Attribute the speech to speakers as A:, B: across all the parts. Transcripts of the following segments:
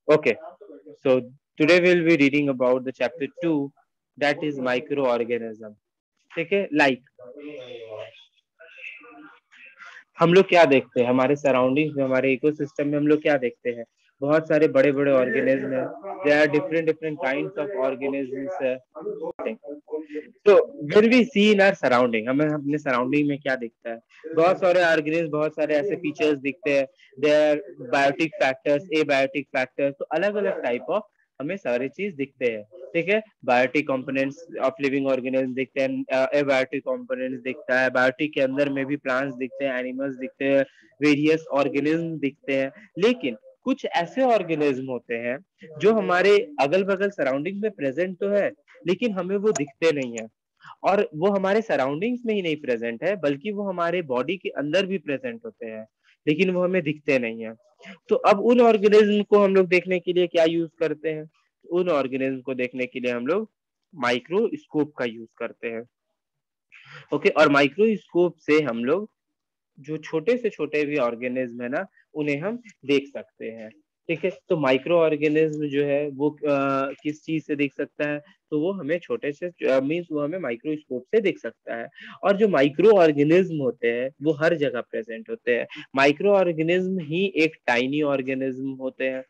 A: Okay, so today we'll be reading about the chapter 2, that is microorganism. ठीक है, like हम लोग क्या देखते हैं हमारे सराउंडिंग्स में, हमारे इकोसिस्टम में हम लोग क्या देखते हैं, बहुत सारे बड़े बड़े ऑर्गेनिज्म है, there are different different kinds of organisms है। तो when we see in our surrounding, हमें अपने सराउंडिंग में क्या दिखता है, बहुत सारे ऑर्गेनिज्म, बहुत सारे ऐसे फीचर्स दिखते हैं, there biotic factors, abiotic factors, तो अलग अलग टाइप ऑफ हमें सारे चीज दिखते हैं। ठीक है, biotic components of living organism दिखते हैं, एबायोटिक कंपोनेंट्स दिखता है, बायोटिक के अंदर में भी प्लांट्स दिखते हैं, एनिमल्स दिखते हैं, वेरियस ऑर्गेनिज्म दिखते हैं। लेकिन कुछ ऐसे ऑर्गेनिज्म होते हैं जो हमारे अगल बगल सराउंडिंग में प्रेजेंट तो है, लेकिन हमें वो दिखते नहीं है, और वो हमारे सराउंडिंग्स में ही नहीं प्रेजेंट है, बल्कि वो हमारे बॉडी के अंदर भी प्रेजेंट होते हैं, लेकिन वो हमें दिखते नहीं है। तो अब उन ऑर्गेनिज्म को हम लोग देखने के लिए क्या यूज करते हैं, उन ऑर्गेनिज्म को देखने के लिए हम लोग माइक्रोस्कोप का यूज करते हैं। ओके, और माइक्रोस्कोप से हम लोग जो छोटे से छोटे भी ऑर्गेनिज्म है ना, उन्हें हम देख सकते हैं। ठीक है, तो माइक्रो ऑर्गेनिज्म जो है वो किस चीज से दिख सकता है, तो वो हमें छोटे से मीन्स वो हमें माइक्रोस्कोप से दिख सकता है। और जो माइक्रो ऑर्गेनिज्म होते हैं वो हर जगह प्रेजेंट होते हैं। माइक्रो ऑर्गेनिज्म ही एक टाइनी ऑर्गेनिज्म होते हैं।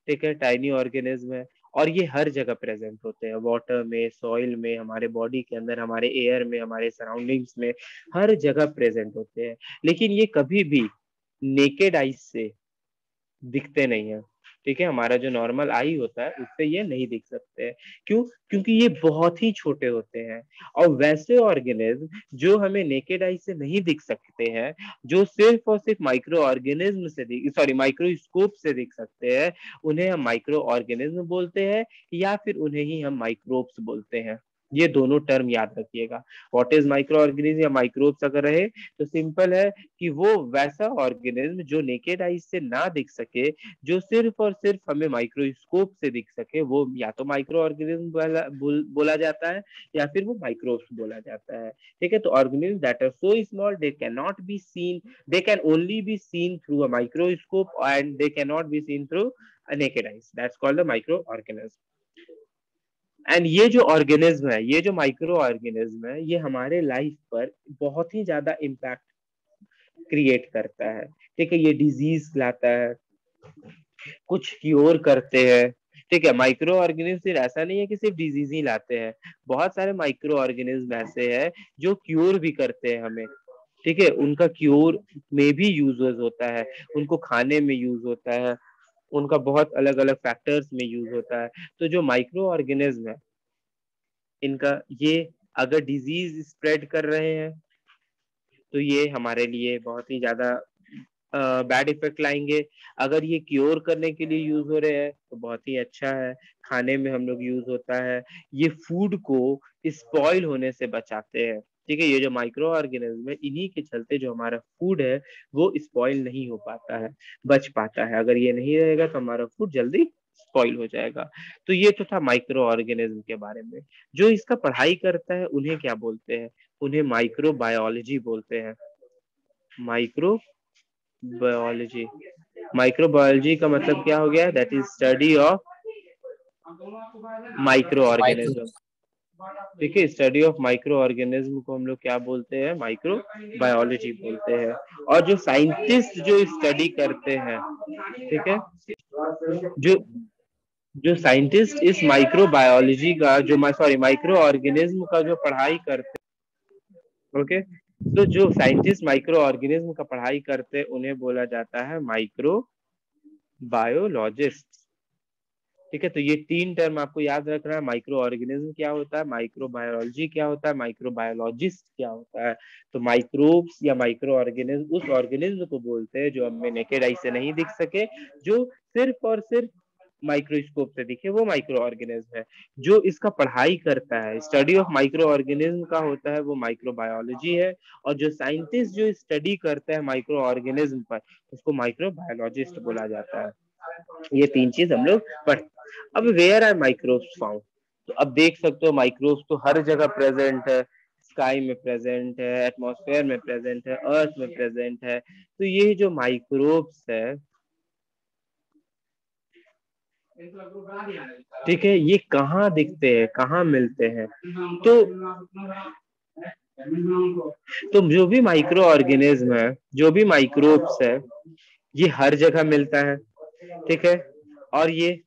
A: ठीक है, टाइनी ऑर्गेनिज्म है, और ये हर जगह प्रेजेंट होते हैं, वाटर में, सॉइल में, हमारे बॉडी के अंदर, हमारे एयर में, हमारे सराउंडिंग्स में, हर जगह प्रेजेंट होते हैं। लेकिन ये कभी भी नेकेड आइज से दिखते नहीं है। ठीक है, हमारा जो नॉर्मल आई होता है उससे ये नहीं दिख सकते हैं। क्यों? क्योंकि ये बहुत ही छोटे होते हैं। और वैसे ऑर्गेनिज्म जो हमें नेकेड आई से नहीं दिख सकते हैं, जो सिर्फ और सिर्फ माइक्रो ऑर्गेनिज्म से सॉरी माइक्रोस्कोप से दिख सकते हैं, उन्हें हम माइक्रो ऑर्गेनिज्म बोलते हैं, या फिर उन्हें ही हम माइक्रोब्स बोलते हैं। ये दोनों टर्म याद रखिएगा। व्हाट इज माइक्रो ऑर्गेनिज्म या माइक्रोब्स अगर रहे तो सिंपल है कि वो वैसा ऑर्गेनिज्म जो नेकेड आइज से ना दिख सके, जो सिर्फ और सिर्फ हमें माइक्रोस्कोप से दिख सके, वो या तो माइक्रो ऑर्गेनिज्म बोला जाता है, या फिर वो माइक्रोब्स बोला जाता है। ठीक है, तो organism that are so small they can not be seen, they can only be seen through a microscope and they can not be seen through a naked eyes, that's called the micro organism. And ये जो organism है, ये जो micro organism है, ये हमारे life पर बहुत ही ज्यादा इम्पैक्ट क्रिएट करता है। ठीक है, ये डिजीज लाता है, कुछ क्योर करते हैं। ठीक है, माइक्रो ऑर्गेनिज्म सिर्फ ऐसा नहीं है कि सिर्फ डिजीज ही लाते हैं, बहुत सारे माइक्रो ऑर्गेनिज्म ऐसे हैं जो क्योर भी करते हैं हमें। ठीक है, उनका क्योर में भी यूज होता है, उनको खाने में यूज होता है, उनका बहुत अलग अलग फैक्टर्स में यूज होता है। तो जो माइक्रो ऑर्गेनिज्म है, इनका ये अगर डिजीज स्प्रेड कर रहे हैं तो ये हमारे लिए बहुत ही ज्यादा बैड इफेक्ट लाएंगे। अगर ये क्योर करने के लिए यूज हो रहे हैं तो बहुत ही अच्छा है, खाने में हम लोग यूज होता है, ये फूड को स्पॉइल होने से बचाते हैं। ठीक है, ये जो माइक्रो ऑर्गेनिज्म है, इन्हीं के चलते जो हमारा फूड है वो स्पॉइल नहीं हो पाता है, बच पाता है। अगर ये नहीं रहेगा तो हमारा फूड जल्दी स्पॉइल हो जाएगा। तो ये तो था माइक्रो ऑर्गेनिज्म के बारे में। जो इसका पढ़ाई करता है उन्हें क्या बोलते हैं, उन्हें माइक्रो बायोलॉजी बोलते हैं। माइक्रो बायोलॉजी, माइक्रोबायोलॉजी का मतलब क्या हो गया, that is study of micro
B: micro
A: organism. ठीक है, स्टडी ऑफ माइक्रो ऑर्गेनिज्म को हम लोग क्या बोलते हैं, माइक्रो बायोलॉजी बोलते हैं। और जो साइंटिस्ट जो स्टडी करते हैं, ठीक है, जो जो साइंटिस्ट इस माइक्रो बायोलॉजी का जो सॉरी माइक्रो ऑर्गेनिज्म का जो पढ़ाई करते हैं, ओके, तो जो साइंटिस्ट माइक्रो ऑर्गेनिज्म का पढ़ाई करते हैं उन्हें बोला जाता है माइक्रो बायोलॉजिस्ट। ठीक है, तो ये तीन टर्म आपको याद रखना है, माइक्रो ऑर्गेनिज्म क्या होता है, माइक्रो बायोलॉजी क्या होता है, माइक्रो बायोलॉजिस्ट क्या होता है। तो माइक्रोब्स या माइक्रो ऑर्गेनिज्म उस ऑर्गेनिज्म को बोलते हैं जो हमें नेकेड आई से नहीं दिख सके, जो सिर्फ और सिर्फ माइक्रोस्कोप से दिखे, वो माइक्रो ऑर्गेनिज्म है। जो इसका पढ़ाई करता है, स्टडी ऑफ माइक्रो ऑर्गेनिज्म का होता है, वो माइक्रो बायोलॉजी है। और जो साइंटिस्ट जो स्टडी करता है माइक्रो ऑर्गेनिज्म पर, उसको माइक्रो बायोलॉजिस्ट बोला जाता है। ये तीन चीज हम लोग पढ़। अब वेयर आर माइक्रोब्स फाउंड, तो अब देख सकते हो माइक्रोब्स तो हर जगह प्रेजेंट है, स्काई में प्रेजेंट है, एटमॉस्फेयर में प्रेजेंट है, अर्थ में प्रेजेंट है। तो ये जो माइक्रोब्स है ठीक है, ये कहाँ दिखते हैं, कहाँ मिलते हैं? तो जो भी माइक्रो ऑर्गेनिज्म है, जो भी माइक्रोब्स है, ये हर जगह मिलता है। ठीक है, और ये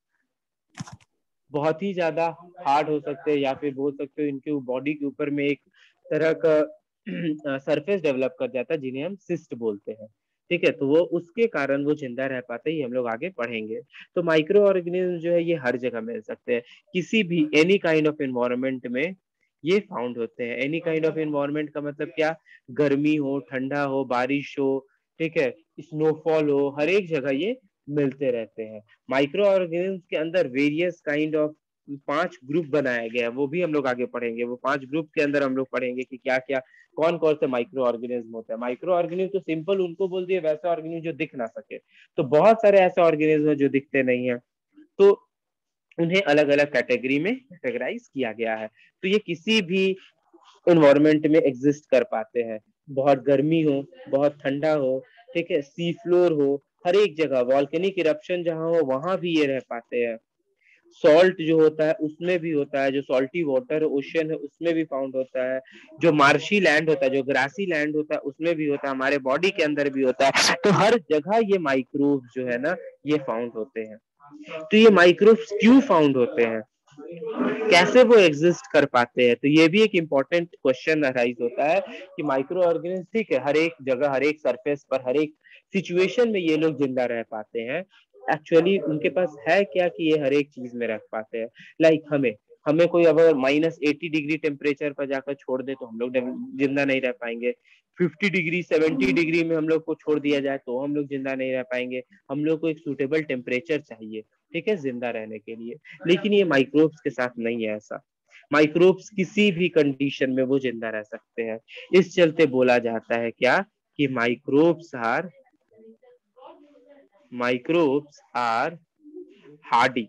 A: बहुत ही ज्यादा हार्ड हो सकते हैं, या फिर बोल सकते हो इनके बॉडी के ऊपर में एक तरह का सरफेस डेवलप कर जाता है, जिन्हें हम सिस्ट बोलते हैं। ठीक है, तो वो उसके कारण वो जिंदा रह पाते हैं, ये हम लोग आगे पढ़ेंगे। तो माइक्रो ऑर्गेनिज्म जो है ये हर जगह मिल सकते हैं, किसी भी एनी काइंड ऑफ एनवायरनमेंट में ये फाउंड होते हैं। एनी काइंड ऑफ एनवायरनमेंट का मतलब क्या? गर्मी हो, ठंडा हो, बारिश हो, ठीक है, स्नोफॉल हो, हर एक जगह ये मिलते रहते हैं। माइक्रो ऑर्गेनिज्म के अंदर वेरियस काइंड ऑफ 5 ग्रुप बनाया गया है, वो भी हम लोग आगे पढ़ेंगे। वो 5 ग्रुप के अंदर हम लोग पढ़ेंगे कि क्या क्या कौन कौन से माइक्रो ऑर्गेनिज्म होते हैं। माइक्रो ऑर्गेनिज्म तो सिंपल उनको बोल दिए, वैसे ऑर्गेनिज्म जो दिख ना सके। तो बहुत सारे ऐसे ऑर्गेनिज्म है जो दिखते नहीं है, तो उन्हें अलग अलग कैटेगरी में कैटेगराइज किया गया है। तो ये किसी भी इन्वायरमेंट में एग्जिस्ट कर पाते हैं, बहुत गर्मी हो, बहुत ठंडा हो, ठीक है, सी फ्लोर हो, हर एक जगह वॉल्केनिक इरप्शन जहां हो वहां भी ये रह पाते हैं। सॉल्ट जो होता है उसमें भी होता है, जो सॉल्टी वाटर ओशन है उसमें भी फाउंड होता है, जो मार्शी लैंड होता है, जो ग्रासी लैंड होता है उसमें भी होता है, हमारे बॉडी के अंदर भी होता है। तो हर जगह ये माइक्रोब्स जो है ना ये फाउंड होते हैं। तो ये माइक्रोब्स क्यों फाउंड होते हैं, कैसे वो एग्जिस्ट कर पाते हैं, तो ये भी एक इम्पोर्टेंट क्वेश्चन अराइज होता है कि माइक्रो ऑर्गेनिज्म, ठीक है, हर एक जगह, हर एक सरफेस पर, हर एक सिचुएशन में ये लोग जिंदा रह पाते हैं। एक्चुअली उनके पास है क्या कि ये हर एक चीज में रख पाते हैं। लाइक हमें हमें कोई अगर -80 डिग्री टेम्परेचर पर जाकर छोड़ दे तो हम लोग जिंदा नहीं रह पाएंगे। 50 डिग्री 70 डिग्री में हम लोग को छोड़ दिया जाए तो हम लोग जिंदा नहीं रह पाएंगे। हम लोग को एक सूटेबल टेम्परेचर चाहिए, ठीक है, जिंदा रहने के लिए। लेकिन ये माइक्रोब्स के साथ नहीं है ऐसा। माइक्रोब्स किसी भी कंडीशन में वो जिंदा रह सकते हैं। इस चलते बोला जाता है क्या कि माइक्रोब्स आर हार्डी।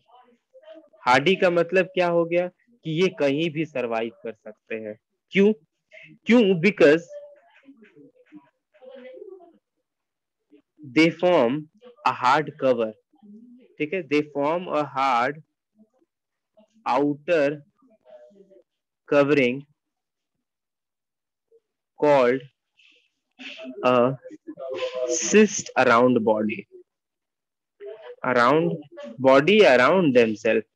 A: हार्डी का मतलब क्या हो गया कि ये कहीं भी सरवाइव कर सकते हैं। क्यों? क्यों? Because they form a hard cover, ठीक है, they form a hard outer covering called a cyst around themselves।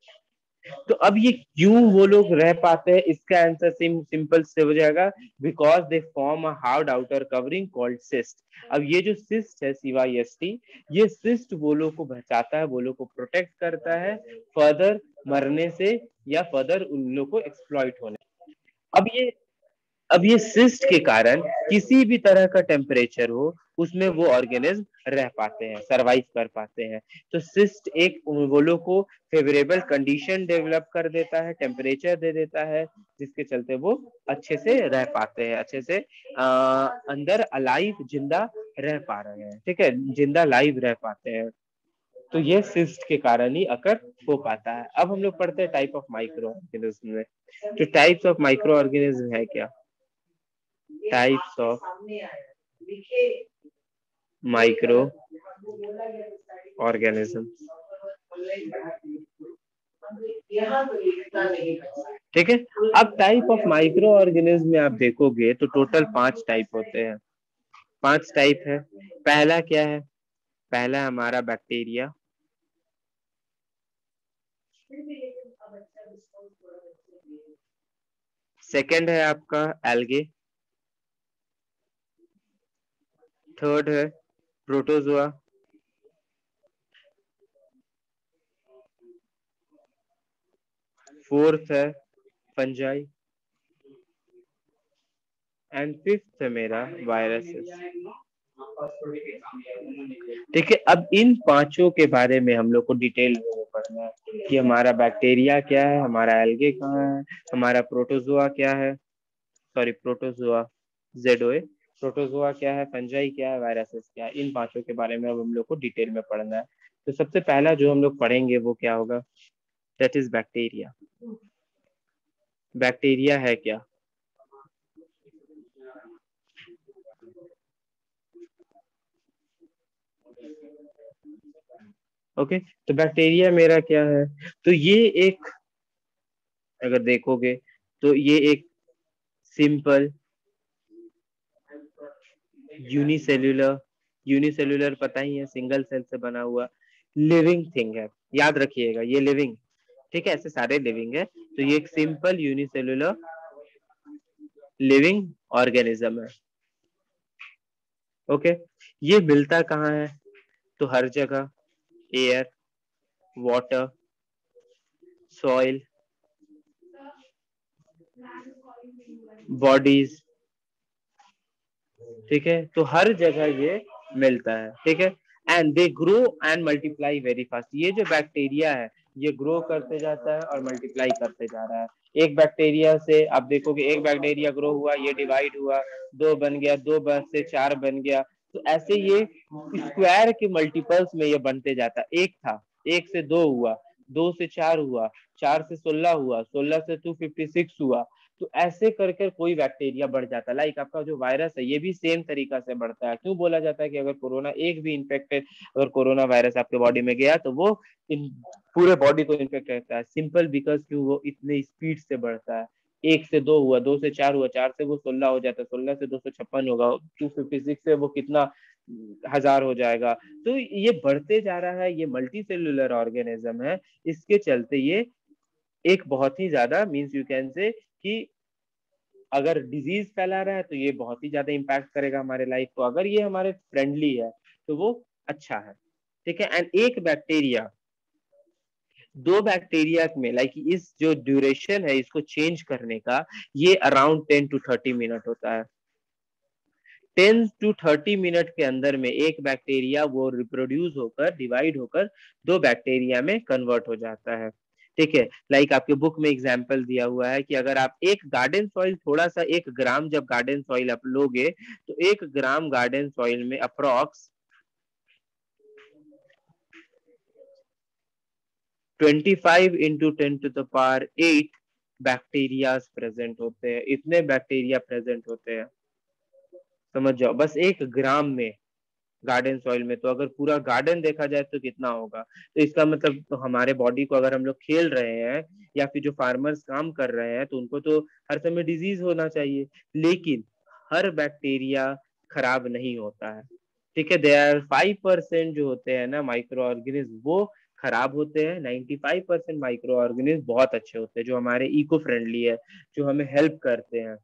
A: तो अब ये क्यों वो लोग रह पाते हैं, इसका आंसर सिंपल से हो जाएगा, because they form a hard outer covering called cyst. अब ये जो सिस्ट है, CYST, ये सिस्ट वो लोग को बचाता है, वो लोग को प्रोटेक्ट करता है फर्दर मरने से, या फर्दर उन लोग को एक्सप्लॉइट होने। अब ये अब ये सिस्ट के कारण किसी भी तरह का टेम्परेचर हो उसमें वो ऑर्गेनिज्म रह पाते हैं, सरवाइव कर पाते हैं। तो सिस्ट एक वो लोग को फेवरेबल कंडीशन डेवलप कर देता है, टेम्परेचर दे देता है, जिसके चलते वो अच्छे से रह पाते हैं, अच्छे से अंदर अलाइव जिंदा रह पा रहे हैं, ठीक है, जिंदा लाइव रह पाते हैं। तो ये सिस्ट के कारण ही अकर हो पाता है। अब हम लोग पढ़ते हैं टाइप ऑफ माइक्रो ऑर्गेनिज्म में। तो टाइप्स ऑफ माइक्रो ऑर्गेनिज्म है क्या? टाइप्स ऑफ माइक्रो ऑर्गेनिज्म, ठीक है। अब टाइप ऑफ माइक्रो ऑर्गेनिज्म में आप देखोगे तो टोटल 5 टाइप होते हैं। 5 टाइप है। पहला क्या है? पहला हमारा बैक्टीरिया, सेकंड है आपका एल्गे, थर्ड है प्रोटोजोआ, फोर्थ है फंजाई, एंड फिफ्थ है मेरा वायरसेस। ठीक है, अब इन 5 के बारे में हम लोग को डिटेल में पढ़ना है कि हमारा बैक्टीरिया क्या है, हमारा एल्गे कहाँ है, हमारा प्रोटोजोआ क्या है, सॉरी प्रोटोजोआ, ZOA, प्रोटोजोआ क्या है, फंजाई क्या है, वायरसेस क्या है। इन 5 के बारे में अब हम लोग को डिटेल में पढ़ना है। तो सबसे पहला जो हम लोग पढ़ेंगे वो क्या होगा? That is bacteria. बैक्टीरिया है क्या? ओके, तो बैक्टीरिया मेरा क्या है, तो ये एक, अगर देखोगे तो ये एक सिंपल यूनिसेल्यूलर, यूनिसेल्यूलर पता ही है, सिंगल सेल से बना हुआ लिविंग थिंग है, याद रखिएगा ये लिविंग, ठीक है, ऐसे सारे लिविंग है, तो ये एक सिंपल यूनिसेल्यूलर लिविंग ऑर्गेनिज्म है। ओके, ये मिलता कहाँ है, तो हर जगह, एयर, वाटर, सॉइल, बॉडीज, ठीक है, तो हर जगह ये मिलता है, ठीक है। And they grow and multiply very fast, ये जो बैक्टीरिया है ये ग्रो करते जाता है और मल्टीप्लाई करते जा रहा है। एक बैक्टीरिया से आप देखोगे, एक बैक्टीरिया ग्रो हुआ, ये डिवाइड हुआ, दो बन गया, दो से चार बन गया, तो ऐसे ये स्क्वायर के मल्टीपल्स में ये बनते जाता है। एक था, एक से दो हुआ, दो से चार हुआ, चार से 16 हुआ, 16 से 256 हुआ, तो ऐसे कर कर कोई बैक्टीरिया बढ़ जाता है। लाइक आपका जो वायरस है ये भी सेम तरीका से बढ़ता है। क्यों बोला जाता है कि अगर कोरोना एक भी इन्फेक्टेड, अगर कोरोना वायरस आपके बॉडी में गया तो वो इन पूरे बॉडी को इन्फेक्ट करता है, सिंपल बिकॉज क्यों, वो इतने स्पीड से बढ़ता है। एक से दो हुआ, दो से चार हुआ, चार से वो 16 हो जाता है, 16 से 256 होगा, 256 से वो कितना हजार हो जाएगा। तो ये बढ़ते जा रहा है, ये मल्टी सेल्यूलर ऑर्गेनिज्म है, इसके चलते ये एक बहुत ही ज्यादा मीन्स यू कैन से कि अगर डिजीज फैला रहा है तो ये बहुत ही ज्यादा इम्पैक्ट करेगा हमारे लाइफ को। अगर ये हमारे फ्रेंडली है तो वो अच्छा है, ठीक है। एंड एक बैक्टीरिया, दो बैक्टीरिया में लाइक इस जो ड्यूरेशन है इसको चेंज करने का, ये अराउंड 10 to 30 मिनट होता है। 10 to 30 मिनट के अंदर में एक बैक्टीरिया वो रिप्रोड्यूस होकर, डिवाइड होकर दो बैक्टीरिया में कन्वर्ट हो जाता है, ठीक है। लाइक आपके बुक में एग्जाम्पल दिया हुआ है कि अगर आप एक गार्डन सॉइल, थोड़ा सा 1 ग्राम जब गार्डन सॉइल आप लोगे, तो 1 ग्राम गार्डन सॉइल में अप्रोक्स 25 × 10⁸ बैक्टीरिया प्रेजेंट होते हैं, इतने बैक्टीरिया प्रेजेंट होते हैं, समझ जाओ, बस 1 ग्राम में, गार्डन सॉइल में। तो अगर पूरा गार्डन देखा जाए तो कितना होगा, तो इसका मतलब तो हमारे बॉडी को, अगर हम लोग खेल रहे हैं या फिर जो फार्मर्स काम कर रहे हैं, तो उनको तो हर समय डिजीज होना चाहिए, लेकिन हर बैक्टीरिया खराब नहीं होता है, ठीक है। देयर आर 5% जो होते हैं ना माइक्रो ऑर्गेनिज्म, वो खराब होते हैं, 95% माइक्रो ऑर्गेनिज्म बहुत अच्छे होते हैं, जो हमारे इको फ्रेंडली है, जो हमें हेल्प करते हैं।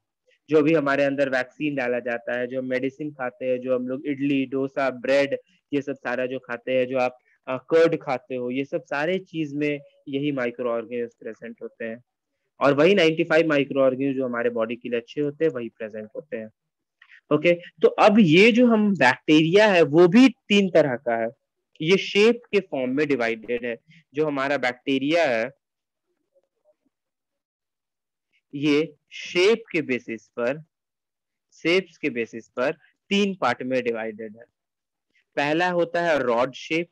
A: जो भी हमारे अंदर वैक्सीन डाला जाता है, जो मेडिसिन खाते हैं, जो हम लोग इडली डोसा ब्रेड ये सब सारा जो खाते हैं, जो आप कर्ड खाते हो, ये सब सारे चीज में यही माइक्रो ऑर्गेनिज्म प्रेजेंट होते हैं। और वही 95 माइक्रो ऑर्गेनिज्म जो हमारे बॉडी के लिए अच्छे होते हैं वही प्रेजेंट होते हैं। ओके, तो अब ये जो हम बैक्टीरिया है वो भी 3 तरह का है, ये शेप के फॉर्म में डिवाइडेड है। जो हमारा बैक्टीरिया है ये शेप के बेसिस पर, शेप्स के बेसिस पर 3 पार्ट में डिवाइडेड है। पहला होता है रॉड शेप।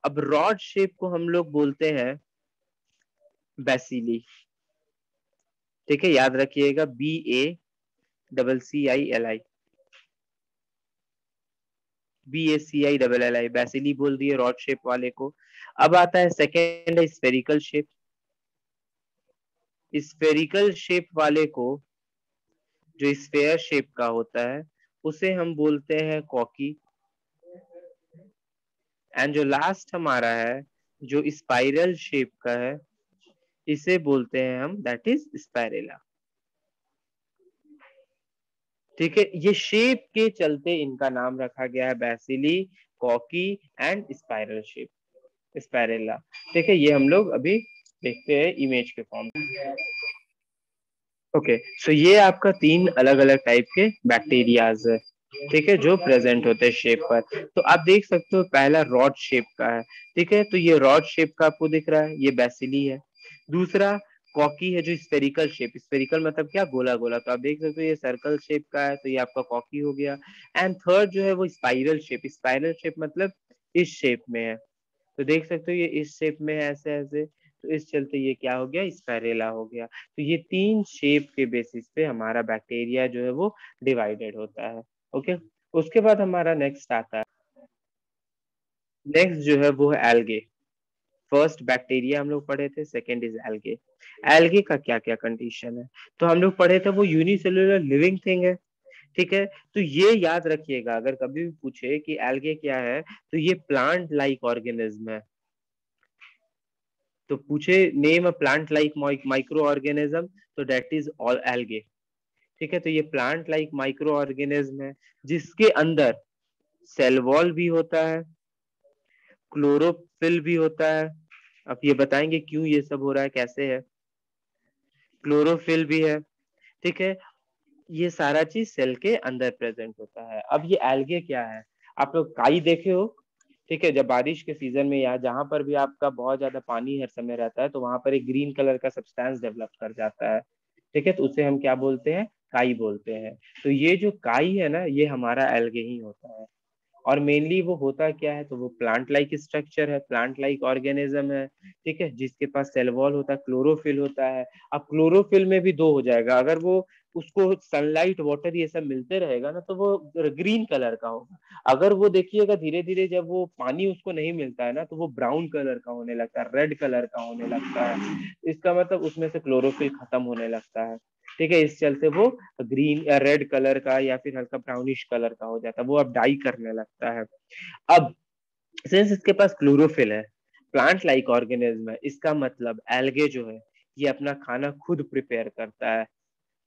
A: अब रॉड शेप को हम लोग बोलते हैं बैसिली, ठीक है, याद रखिएगा, BACCILI, BACILLI, बैसिली बोल दिए रॉड शेप वाले को। अब आता है सेकेंड है स्फेरिकल शेप। स्फेरिकल शेप वाले को, जो स्फेयर शेप का होता है, उसे हम बोलते हैं कॉकी। एंड जो लास्ट हमारा है, जो स्पाइरल शेप का है, इसे बोलते हैं हम, दैट इज स्पाइरेला, ठीक है। ये शेप के चलते इनका नाम रखा गया है bacilli, cocky and spiral shape, spirilla, ठीक है। ये हम लोग अभी देखते हैं इमेज के फॉर्म। ओके, सो ये आपका 3 अलग अलग टाइप के बैक्टीरियाज है, ठीक है, जो प्रेजेंट होते हैं शेप पर। तो आप देख सकते हो पहला रॉड शेप का है, ठीक है, तो ये रॉड शेप का आपको दिख रहा है, ये बैसिली है। दूसरा कॉकी है, जो स्फेरिकल शेप, स्फेरिकल मतलब क्या, गोला गोला, तो आप देख सकते हो ये सर्कल शेप का है, तो ये आपका कॉकी हो गया। एंड थर्ड जो है वो स्पाइरल शेप, स्पाइरल शेप मतलब इस शेप में है, तो देख सकते हो ये इस शेप में है, ऐसे ऐसे, तो इस चलते ये क्या हो गया, स्पाइरेला हो गया। तो ये 3 शेप के बेसिस पे हमारा बैक्टीरिया जो है वो डिवाइडेड होता है। ओके, उसके बाद हमारा नेक्स्ट आता है नेक्स्ट जो है वो है एल्गे। फर्स्ट बैक्टीरिया हम लोग पढ़े थे, सेकंड इज एल्गे। एल्गे का क्या क्या कंडीशन है, तो हम लोग पढ़े थे वो यूनिसेलुलर लिविंग थिंग है। ठीक है, तो ये याद रखिएगा, अगर कभी भी पूछे कि एल्गे क्या है, तो ये प्लांट लाइक ऑर्गेनिज्म है। तो पूछे name a plant like micro organism, तो दैट इज ऑल एल्गे। ठीक है, तो ये प्लांट लाइक माइक्रो ऑर्गेनिज्म है जिसके अंदर सेल वॉल भी होता है, क्लोरोफिल भी होता है। अब ये बताएंगे क्यों ये सब हो रहा है, कैसे है। क्लोरोफिल भी है। ठीक है, ये सारा चीज सेल के अंदर प्रेजेंट होता है। अब ये एल्गे क्या है, आप लोग काई देखे हो। ठीक है, जब बारिश के सीजन में या जहां पर भी आपका बहुत ज्यादा पानी हर समय रहता है, तो वहां पर एक ग्रीन कलर का सब्सटेंस डेवलप कर जाता है। ठीक है, तो उसे हम क्या बोलते हैं, काई बोलते हैं। तो ये जो काई है ना, ये हमारा एल्गे ही होता है। और मेनली वो होता क्या है, तो वो प्लांट लाइक स्ट्रक्चर है, प्लांट लाइक ऑर्गेनिज्म है। ठीक है, जिसके पास सेल वॉल होता है, क्लोरोफिल होता है। अब क्लोरोफिल में भी दो हो जाएगा, अगर वो उसको सनलाइट वाटर ये सब मिलते रहेगा ना, तो वो ग्रीन कलर का होगा। अगर वो देखिएगा धीरे धीरे जब वो पानी उसको नहीं मिलता है ना, तो वो ब्राउन कलर का होने लगता है, रेड कलर का होने लगता है। इसका मतलब उसमें से क्लोरोफिल खत्म होने लगता है। ठीक है, इस चलते वो ग्रीन या रेड कलर का या फिर हल्का ब्राउनिश कलर का हो जाता है, वो अब डाई करने लगता है। अब सिंस इसके पास क्लोरोफिल है, प्लांट लाइक ऑर्गेनिज्म है, इसका मतलब एल्गे जो है ये अपना खाना खुद प्रिपेयर करता है।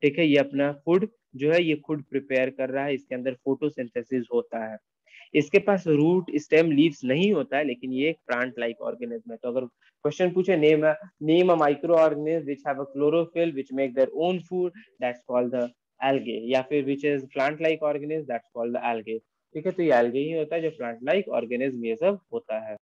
A: ठीक है, ये अपना फूड जो है ये खुद प्रिपेयर कर रहा है, इसके अंदर फोटोसिंथेसिस होता है। इसके पास रूट स्टेम लीव्स नहीं होता है, लेकिन ये एक प्लांट लाइक ऑर्गेनिज्म है। तो अगर क्वेश्चन पूछे name a micro organism which have a chlorophyll which make their own food, that's called the algae. या फिर which is plant like organism, that's called the algae. ठीक है, तो ये एल्गे ही होता है जो प्लांट लाइक ऑर्गेनिज्म ये सब होता है।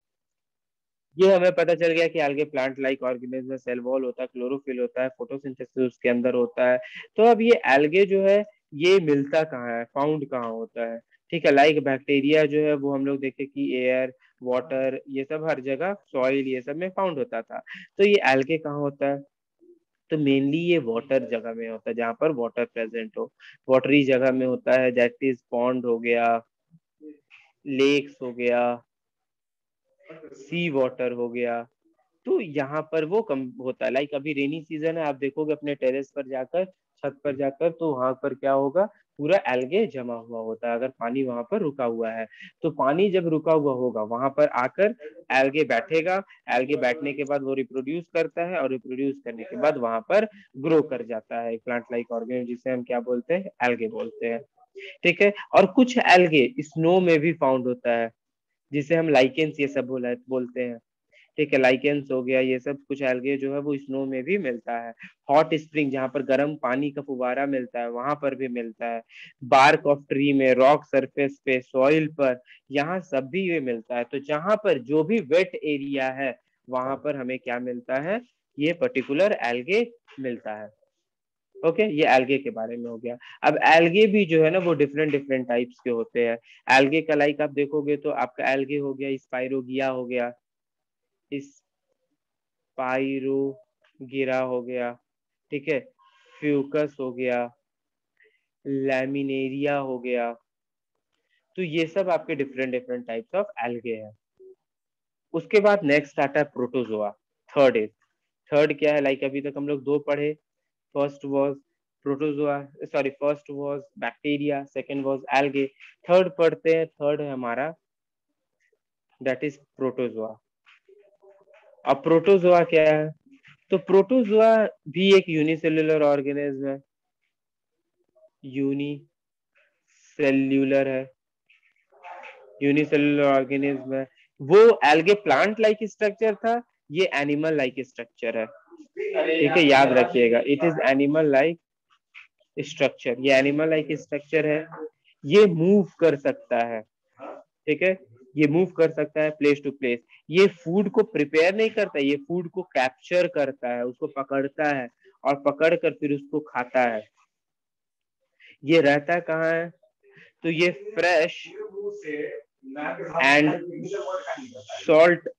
A: ये हमें पता चल गया कि algae प्लांट लाइक ऑर्गेनिज्म में सेल वॉल होता है, क्लोरोफिल होता है, फोटोसिंथेसिस उसके अंदर होता है। तो अब ये algae जो है ये मिलता कहाँ है, फाउंड कहाँ होता है। ठीक है, लाइक बैक्टीरिया जो है वो हम लोग देखे कि एयर, वाटर, ये सब हर जगह, सॉइल, ये सब में फाउंड होता था। तो ये algae कहाँ होता है, तो मेनली ये वाटर जगह में होता है, जहाँ पर वाटर प्रेजेंट हो। वाटरी जगह में होता है, दैट इज पॉन्ड हो गया, लेक्स हो गया, सी वाटर हो गया। तो यहाँ पर वो कम होता है। लाइक अभी रेनी सीजन है, आप देखोगे अपने टेरेस पर जाकर, छत पर जाकर, तो वहां पर क्या होगा, पूरा एल्गे जमा हुआ होता है, अगर पानी वहां पर रुका हुआ है। तो पानी जब रुका हुआ होगा वहां पर आकर एल्गे बैठेगा। एल्गे बैठने के बाद वो रिप्रोड्यूस करता है, और रिप्रोड्यूस करने के बाद वहां पर ग्रो कर जाता है एक प्लांट लाइक ऑर्गेनिज्म, जिसे हम क्या बोलते हैं, एल्गे बोलते हैं। ठीक है, और कुछ एल्गे स्नो में भी फाउंड होता है, जिसे हम लाइकेंस ये सब बोलते हैं। ठीक है, लाइकेंस हो गया, ये सब कुछ एल्गे जो है वो स्नो में भी मिलता है। हॉट स्प्रिंग, जहाँ पर गर्म पानी का फुवारा मिलता है, वहां पर भी मिलता है। बार्क ऑफ ट्री में, रॉक सरफेस पे, सॉइल पर, यहाँ सब भी ये मिलता है। तो जहां पर जो भी वेट एरिया है, वहां पर हमें क्या मिलता है, ये पर्टिकुलर एल्गे मिलता है। ओके, ये एल्गे के बारे में हो गया। अब एल्गे भी जो है ना वो डिफरेंट डिफरेंट टाइप्स के होते हैं। एल्गे का लाइक आप देखोगे तो आपका एल्गे हो गया, स्पाइरोगिया हो गया, स्पाइरोगिरा हो गया। ठीक है, फ्यूकस हो गया, लैमिनेरिया हो गया। तो ये सब आपके different different types of algae हैं। उसके बाद नेक्स्ट आता है प्रोटोजोआ। थर्ड इज, थर्ड क्या है, लाइक अभी तक हम लोग दो पढ़े। First was protozoa, sorry, first was bacteria, second was algae. Third पढ़ते हैं, थर्ड है हमारा, दैट इज प्रोटोजोआ। अब प्रोटोजोआ क्या है, तो प्रोटोजोआ भी एक यूनिसेल्युलर ऑर्गेनिज्म है, यूनिसेल्युलर है, यूनिसेल्युलर ऑर्गेनिज्म है। वो एल्गे प्लांट लाइक स्ट्रक्चर था, ये एनिमल लाइक स्ट्रक्चर है। ठीक है, याद रखिएगा, it is animal like structure, ये एनिमल लाइक स्ट्रक्चर है। ये मूव कर सकता है। ठीक है, ये मूव कर सकता है प्लेस टू प्लेस। ये फूड को प्रिपेयर नहीं करता, ये फूड को कैप्चर करता है, उसको पकड़ता है, और पकड़ कर फिर उसको खाता है। ये रहता कहाँ है, तो ये फ्रेश एंड सॉल्ट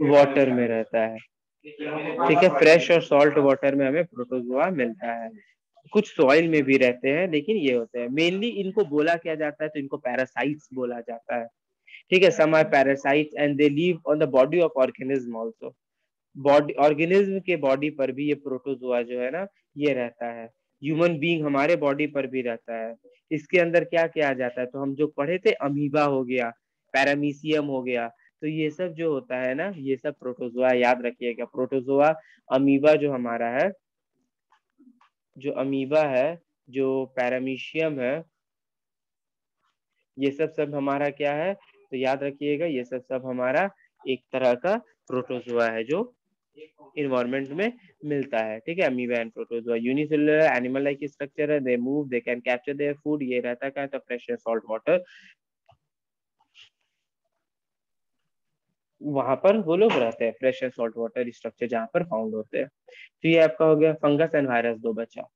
A: वाटर में रहता है। ठीक है, फ्रेश और सॉल्ट वाटर में हमें प्रोटोजोआ मिलता है। कुछ सॉइल में भी रहते हैं, लेकिन ये होते हैं मेनली, इनको बोला क्या जाता है, तो इनको पैरासाइट्स बोला जाता है। ठीक है, some are parasites and they live on the body of organism also. Body organism के बॉडी पर भी ये प्रोटोजोआ जो है ना ये रहता है। ह्यूमन बीइंग हमारे बॉडी पर भी रहता है। इसके अंदर क्या क्या आ जाता है, तो हम जो पढ़े थे अमीबा हो गया, पैरामीशियम हो गया, तो ये सब जो होता है ना ये सब प्रोटोजोआ, याद रखिएगा प्रोटोजोआ। अमीबा जो हमारा है, जो अमीबा है, जो पैरामीशियम है, ये सब सब हमारा क्या है, तो याद रखिएगा ये सब सब हमारा एक तरह का प्रोटोजोआ है जो इन्वायरमेंट में मिलता है। ठीक है, amoeba and protozoa unicellular animal like structure है, they move, they can capture their food, ये रहता क्या है, फ्रेश सॉल्ट वाटर, वहां पर वो लोग रहते हैं, fresh and salt water structure जहां पर फाउंड होते हैं। तो ये आपका हो गया फंगस एंड वायरस, दो बचा।